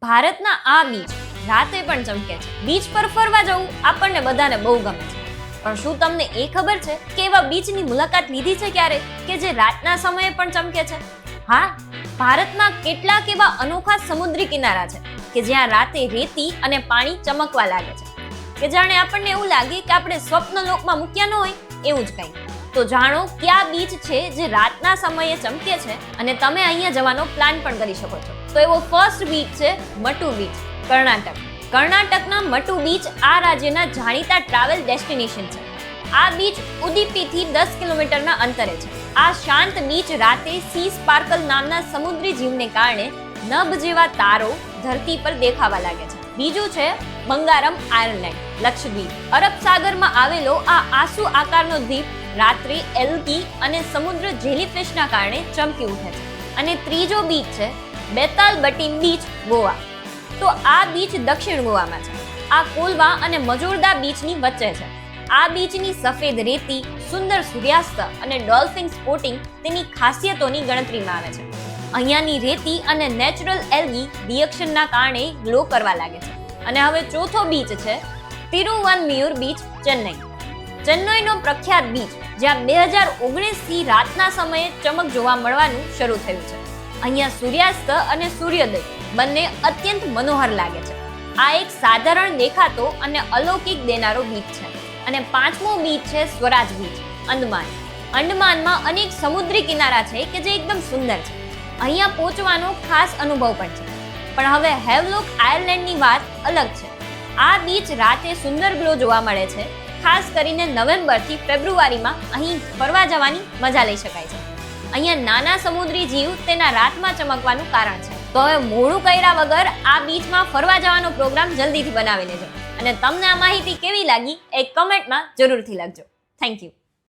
ભારતના આ બીચ રાતે પણ ચમકે છે. બીચ પર ફરવા જવું આપણને બધાને બહુ ગમે છે. પણ શું તમને એ ખબર છે કે એવા બીચની મુલાકાત લીધી છે ક્યારે કે જે રાતના સમયે પણ ચમકે છે? હા, ભારતમાં કેટલાક એવા અનોખા સમુદ્રી કિનારા છે કે જ્યાં રાતે રેતી અને પાણી ચમકવા લાગે છે કે જાણે આપણને એવું લાગે કે આપણે સ્વપ્ન લોકમાં મૂક્યા ન હોય એવું જ કંઈ. તો જાણો કયા બીચ છે જે રાતના સમયે ચમકે છે અને તમે અહીંયા જવાનો પ્લાન પણ કરી શકો છો. તો એવો ફર્સ્ટ બીચ છે મટુ બીચ, કર્ણાટક. કર્ણાટકના મટુ બીચ આ રાજ્યના જાણીતા ટ્રાવેલ ડેસ્ટિનેશન છે. આ બીચ ઉડીપીથી 10 કિલોમીટરના અંતરે છે. આ શાંત બીચ રાતે સી સ્પાર્કલ નામના સમુદ્રી જીવને કારણે નભ જેવા તારો ધરતી પર દેખાવા લાગે છે. બીજું છે બંગારમ આયર્લેન્ડ, લક્ષદ્વીપ. અરબ સાગરમાં આવેલો આ આંસુ આકારનો દ્વીપ રાત્રે એલ્ગી અને સમુદ્ર જેલીફિશના કારણે ચમકી ઉઠે છે. અને ત્રીજો બીચ છે બેતાલબટીમ બીચ, ગોવા. તો આ બીચ દક્ષિણ ગોવામાં છે. આ કોલવા અને મજોરદા બીચની વચ્ચે છે. આ બીચની સફેદ રેતી, સુંદર સૂર્યાસ્ત અને ડોલ્ફિન સ્પોટિંગ તેની ખાસિયતોની ગણતરીમાં આવે છે. અહીંયાની રેતી અને નેચરલ એલ્ગી રિએક્શનના કારણે ગ્લો કરવા લાગે છે. અને હવે ચોથો બીચ છે તિરુવનમયુર બીચ, ચેન્નઈ. ચેન્નઈનો પ્રખ્યાત બીચ જ્યાં 2019થી રાતના સમયે ચમક જોવા મળવાનું શરૂ થયું છે. અહીંયા સૂર્યાસ્ત અને સૂર્યોદય બંને અત્યંત મનોહર લાગે છે. આ એક સાધારણ દેખાતો અને અલૌકિક દેનારો બીચ છે. અને પાંચમો બીચ છે સ્વરાજ બીચ, અંદમાન. અંદમાનમાં અનેક સમુદ્રી કિનારા છે કે જે એકદમ સુંદર છે. અહીંયા પહોંચવાનો ખાસ અનુભવ પણ છે. પણ હવે હેવલોક આયર્લેન્ડની વાત અલગ છે. આ બીચ રાતે સુંદર ગ્લો જોવા મળે છે. ખાસ કરીને નવેમ્બરથી ફેબ્રુઆરીમાં અહીં ફરવા જવાની મજા લઈ શકાય છે. અહીંયા નાના સમુદ્રી જીવ તેના રાતમાં ચમકવાનું કારણ છે. તો હવે મોડું કર્યા વગર આ બીચમાં ફરવા જવાનો પ્રોગ્રામ જલ્દીથી બનાવી લેજો. અને તમને આ માહિતી કેવી લાગી એ કમેન્ટમાં જરૂરથી લખજો. Thank you.